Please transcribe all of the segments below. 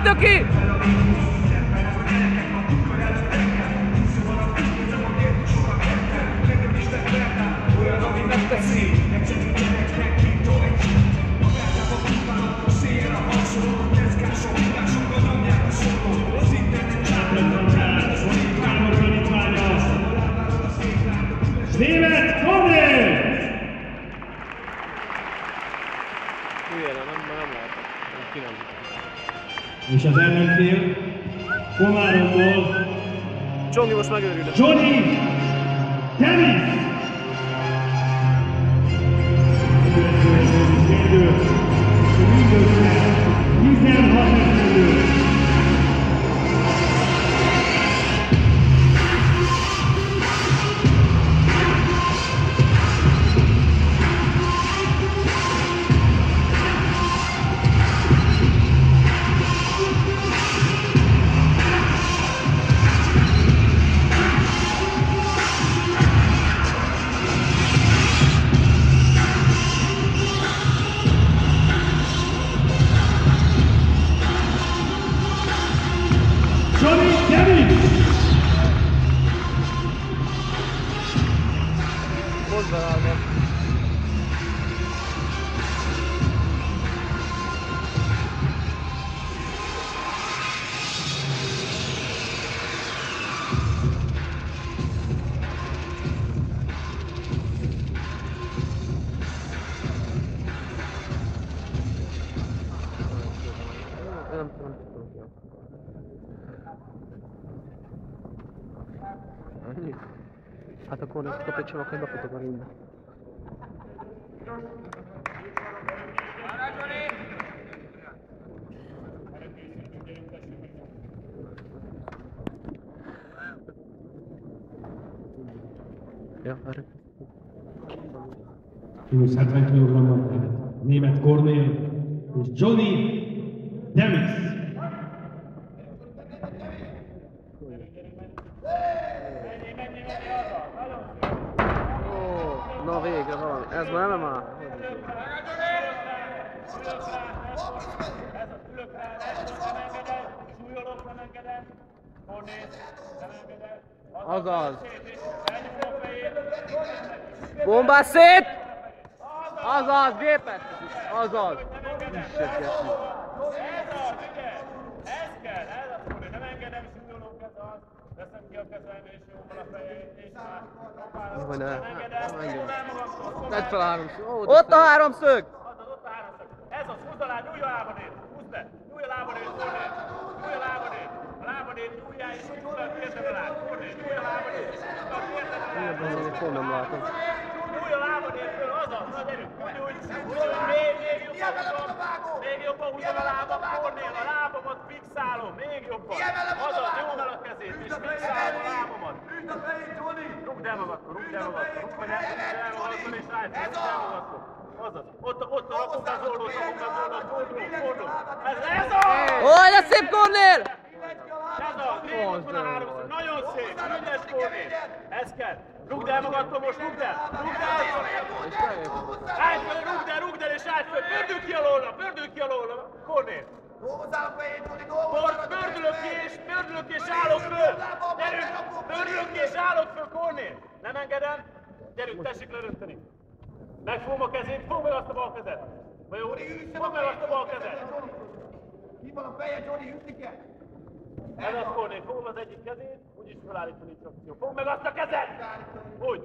Töki! Németh Kornél! És az ellenfél Komáromból Csongi most megőrült. Johnny Dennis! Mindössze 16 esztendő. Johnny Dennis! Hozzá állva. Nem tudom. Hát akkor nem kap egy csomag, hogy befutok a ringbe. Ja, erre. Plusz 70 kg tehát Németh Kornél és Johnny Dennis. Na végre valami. Ez már nem áll. Azaz. Bombás szét! Azaz, gépet! Azaz. Ez kell, nem engedem, súlyolom kezet, veszem ki a kezem és jóval a fejét, és már próbálom, nem engedem, Tedd fel a háromszög. Ott a háromszög! ott a háromszög. Ez az, húzd alá, nyúlj a lábadét, húzd be, nyúlj a lábadét, Kornél, nyúlj a lábadét, a lábadét nyúljál és húzd be a térded alá, Kornél, nyúlj a lábadét, húzd be a térded alá, Pont nem látom. nyúlj a lábadét föl, azaz, nagy erő, még jobban húzom a lábam, Kornél, a lábamat fixálom, még jobban, azaz, nyomd el a kezét és fixálom a lábamat. Rúgd el magadtól, rúgd el magadtól, rúgd el magadtól és rájtsz, rúgd el magadtól. Azaz, ott a rakógázolót, fordul. Ez az! Ó, de szép Kornél! Ez az, ott van a háromszög, nagyon szép, ügyes Kornél. Ez kell. Rúgd el magadtól most, rúgd el! Állj föl, rúgd el és állj föl! Pördülj ki alóla! Kornél! Pördülök ki és állok föl! Gyerünk! Pördülök ki és állok föl, Kornél! Nem engedem? Gyerünk, tessék lerönteni! Megfogom a kezét, fogd meg azt a bal kezet! Vagy jó, fogd meg azt a bal kezet! Ki van a feje, Johnny, ütni kell? Ez az, Kornél, fogom az egyik kezét, úgyis felállítani nincs opció. Fogd meg azt a kezet! Úgy!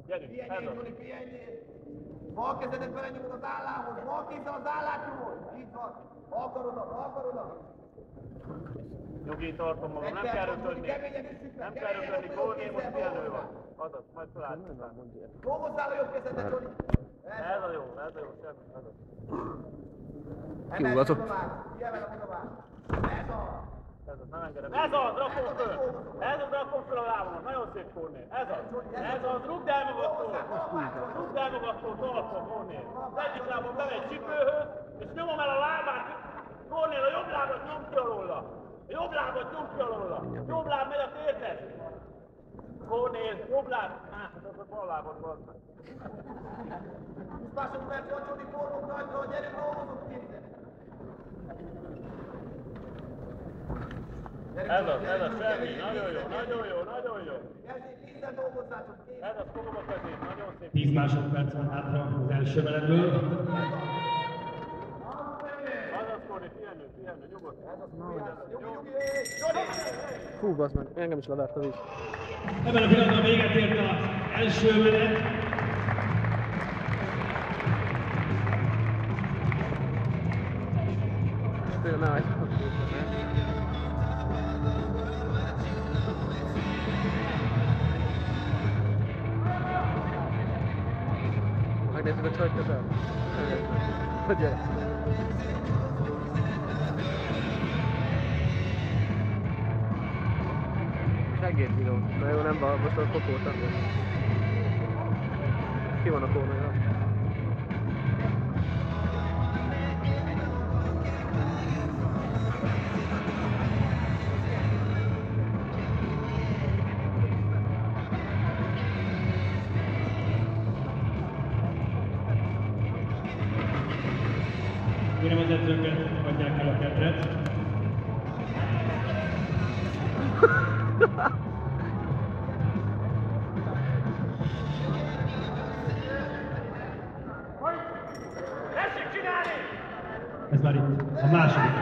Gyerünk, ez Pihenjél, az. Johnny, pihenjél! Bal kezedet belenyomod az állához, bal kézzel az állát nyomod! Így van! Bal karoda! Nyugi, tartom magam, nem kell röpölni. Nem kell röpölni, Kornél most pihenő van. Azaz, majd felállítom. Dolgozzál a jobb kezedet, Johnny! Ez a jó, semmi, ez az. Kiugatok. Kiemelem oda már! Ez a! Ez az, nem engedem. Ez az, rakom föl! Ez az, rakom föl a lábamat. Nagyon szép, Kornél. Ez az, rúgd el magadtól! Rúgd el magadtól, talpra, Kornél. Az egyik lábam bemegy csipőhöz, és nyomom el a lábát. Kornél, a jobb lábat nyom ki alóla. A jobb lábat nyom ki alóla. Jobb láb megy a térdhez. Kornél, jobb láb. Hát az a bal lábad van. 20 másodperc van, Johnny, forró nagyra, gyerünk, dolgozunk kézzel! Ez az, semmi. Nagyon jó, nagyon jó, nagyon jó. Vízzel dolgozzátok ki. Ez az, fogom a kezét, nagyon szép. 10 másodperc van hátra az első menetből. Azaz, Korni, pihenő, nyugodtan. Hú, bassz meg, engem is levert a víz. Ebben a pillanatban véget ért az első menet. Tényleg ne állj. Megnézzük a csajt közel? Hogy gyere? Segédvidó. Na jó, nem baj, most a kokót. Ki van a kórnőre? Kérem az edzőket, adják el a ketret. Tessék csinálni! Ez már itt a második.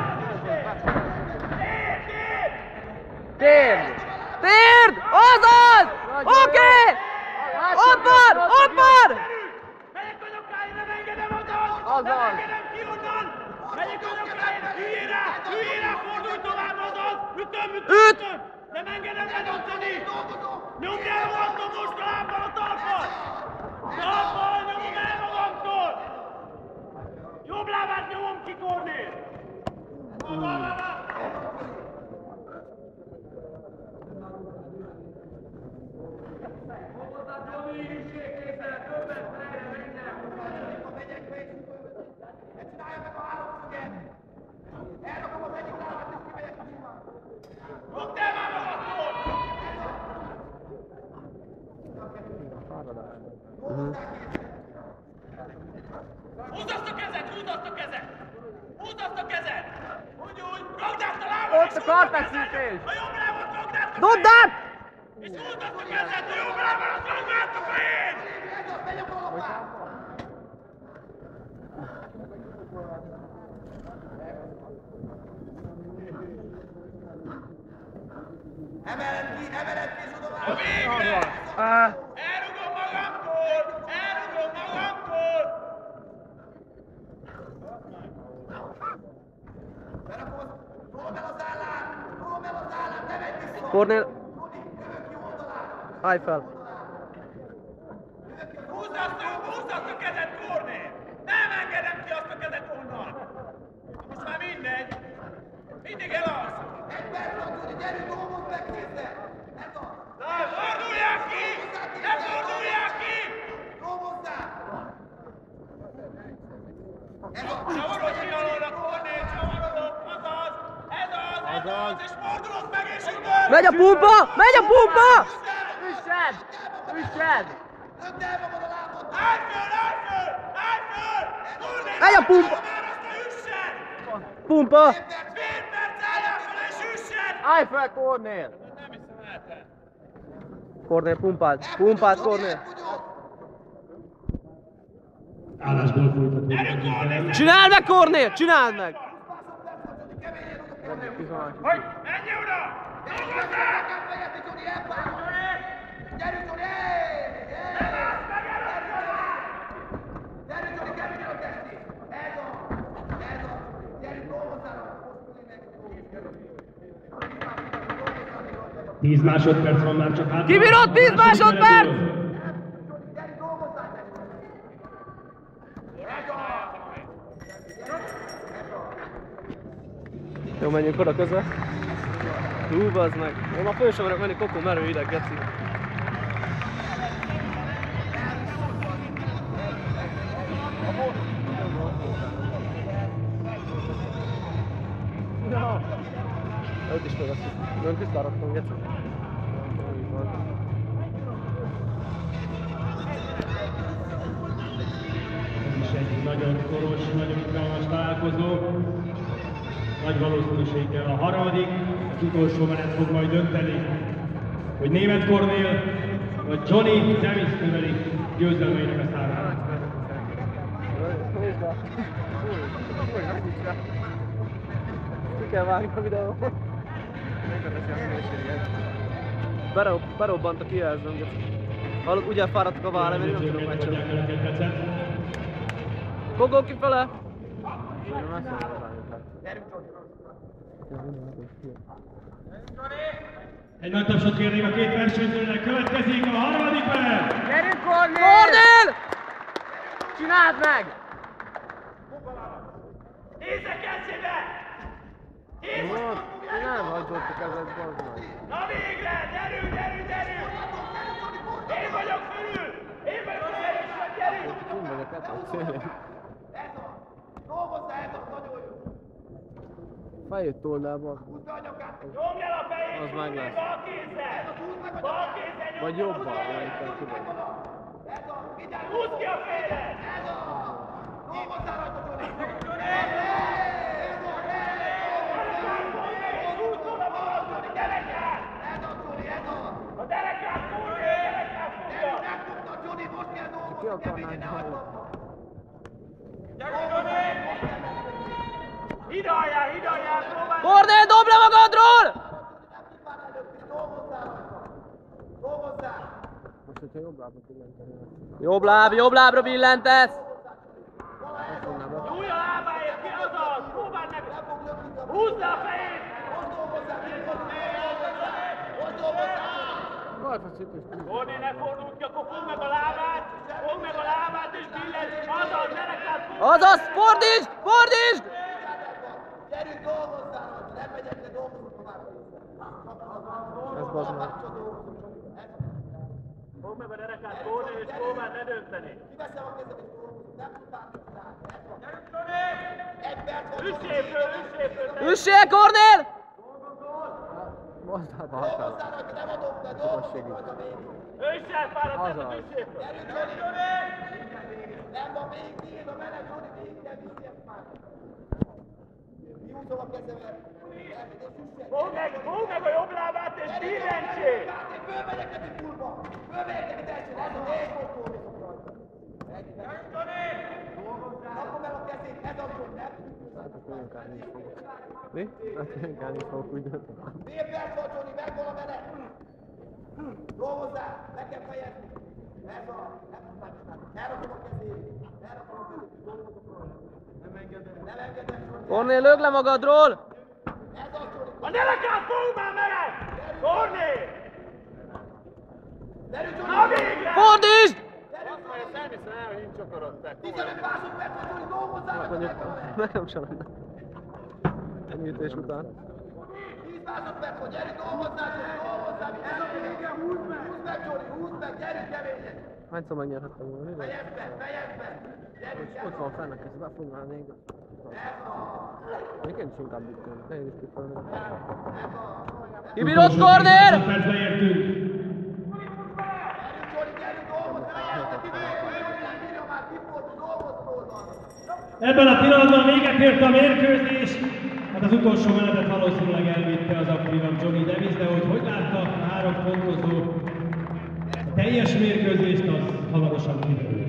Térd! Térd! Azaz! Oké! Ott van! Ott van! Megyek önökkáig, nem engedem azaz! Azaz. Nem engedem ki onnan! Megyek önökkáig, hülyén rá, fordulj tovább azaz! Ütöm! Üt! Nem engedem bedönteni! Nyomd el magamtól most a lábbal a talpat! Talpal nyomom el magamtól! Jobb lábát nyomom ki, Kornél! Rúgd el már magadtól! Húzd azt a kezed! Húzd azt a kezed! Húzd azt a kezed! Úgy, ragd át a lábad! Ott a karfeszítés! A jobb lábad ragd át a Dobd át! és húzd azt a kezed! A jobb lábad ragd át a fejét! Emeled ki, A Zsudovány! végre! Elrugom magamtól! Elrugom magamtól! Berakom, tolom el az állát, ne menj vissza! Kornél, Rudi, jövök ki oldalára! állj fel! Húzd azt a kezed, Kornél! Nem engedem ki azt a kezed onnan! Most már mindegy! Mindig elalszom! Egy perc van, Rudi, gyerünk, dolgozz meg kézzel! Ez az! Ne fordulják ki! Ne fordulják ki! Dolgozzál! Ez az! Csavarodj ki alóra, Kornél, csavarodok! Azaz! Ez az! És fordulok meg, és ütök! Megy a pumpa! Megy a pumpa! Üssed! Üssed! Lökd el magad a lábad! Állj föl! Állj föl! Állj föl! Kornél, Megy a pumpa! már azt a üssed! Pumpa! Fél perc álljál föl, és üssed! Állj fel, Kornél! Nem hiszem el, te. Kornél, pumpáld! Pumpáld, Kornél! Állásból folytatódik. Gyerünk, Kornél! Csináld meg, Kornél! Csináld meg! Hogy? Menj oda! Dolgozzál! Gyerünk, Zsoni! Nem állsz meg előttem! Gyerünk, Zsoni, keményen a testi! Ez az! Gyerünk, dolgozzának! 10 másodperc van már csak hátra. Kibírod 10 másodperc! Gyerünk, dolgozzál, testi! Jó, menjünk oda közel. Hú, bazd meg. Én ma föl sem merek menni, kokó merő ideg, geci. Ja. Őt is fölveszünk. Ön tisztárattam, geci. Ez is egy nagyon koros, nagyon izgalmas találkozó. nagy valószínűséggel a harmadik, az utolsó menet fog majd dönteni, hogy Németh Kornél vagy Johnny Davis növeli győzelmeinek a számát. Ki kell vágni a videót. Berobbant a kijelzőnket. Hallod, ugye fáradtak a vállal, mert nem tudom megcsinálni. Gogó kifele! Egy nagy tapsot kérném a két versenyzőnek, következik a harmadik menet! Gyerünk, Kornél! Kornél! Csináld meg! Nézzek eszébe! Nézzek! Nem hagyottuk ezzel bazd. Na végre! Gyerünk, gyerünk, gyerünk! Én vagyok fölül! Én vagyok az erősebb, gyerünk! Én vagyok, hát szélén. Dolgozzá, ez a nagyon jó! Fejét told el, bazd. Húzd be anyakát! Nyomj el a fejét! Az meg lesz. Bal kézzel! Bal kézzel nyomj Vagy el a jobban, fejét! amikor tudom. Ez a, vigyázz! Húzd ki a fejed! Ez a! Dolgozzál rajta, Johnny! Húzzon a balad, Johnny, derekát! Ez a, Johnny, ez a! A derekát fúrja! A derekát fúrja! Megfogta, Johnny, most kell dolgozni! Ki akarnánk hallani? Gyerünk, Johnny! Hidaljál, hidaljál! Próbálj! Kornél, dobd le magadról! Dolgozzál! Most, hogyha jobb lábra billenteni. Jobb lábra billentesz! Nyúlj a lábáért, ki az az? Próbáld meg! Húzd le a fejét! Kornél, ne fordulj ki, akkor fogd meg a lábát és billent! Azaz, derekát fog! Azaz, fordítsd! Fordítsd! Gyerünk, dolgozzál! Nem megyek, de dolgozunk tovább! Ez bazd meg. Fogd meg a derekát, Kornél, és próbáld ne dönteni! Kiveszem a kezem és dolgozunk, nem tudtál csinálni! Gyerünk, Kornél! Egy perc van! Üssél föl, üssél föl! Üssél, Kornél! Bazd meg, Dolgozzál rajta, nem adom, de dolgozunk rajta végig! Üssél, fáradt, Azaz. üssél föl! Gyerünk, Johnny! Nem van még tiéd a menet, Johnny, végig kell vinni ezt már! Kiúzom a kezemet! Fogd meg a jobb lábát és billentsél! Én fölmegyek neki fullba! Fölmegyek neki teljesen! Ez a négy volt dolgozom rajta! Rakom el a kezét, ez az, hogy nem Mi? Hát inkább is fogok úgy dönteni. Fél perc van, Johnny, megvan a menet! Dolgozzál, meg kell fejezni! Ez a... nem tudtam csinálni. Elrakom a kezét, elrakom a kezét, dolgozok róla. Nem engedem, Johnny. Kornél, lögd le magadról! Ez az, Johnny. A derekát fogd már mered! Kornél! Gyerünk, Na Johnny! végre! Fordítsd! Gyerünk, Johnny! Elviszem el, hogy nincs akarat te. 15 másodperc van, Johnny, dolgozzál, meg Mondjuk, megvan a menet! nekem sem lenne. Ennyi ütés után. 10 másodperc van, gyerünk, dolgozzál, Johnny, dolgozzál! Ez a vége, húzd meg! Húzd meg, Johnny, húzd meg, gyerünk keményen! Hányszor megnyerhettem volna? Mi? Fejezd be, fejezd be! Gyerünk, Ott van fennek, ezt befoglalnék. Még én is inkább büttem. Ne is kifelni. Kibírod, Kornél! Percbe értünk. Ebben a pillanatban véget ért a mérkőzés. Hát az utolsó menetet valószínűleg elvitte az aktívabb Johnny Davis, de hogy látta a három pontozó a teljes mérkőzést, az hamarosan kiderül.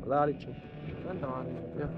Leállítsuk. Szerintem állítsuk. Ja.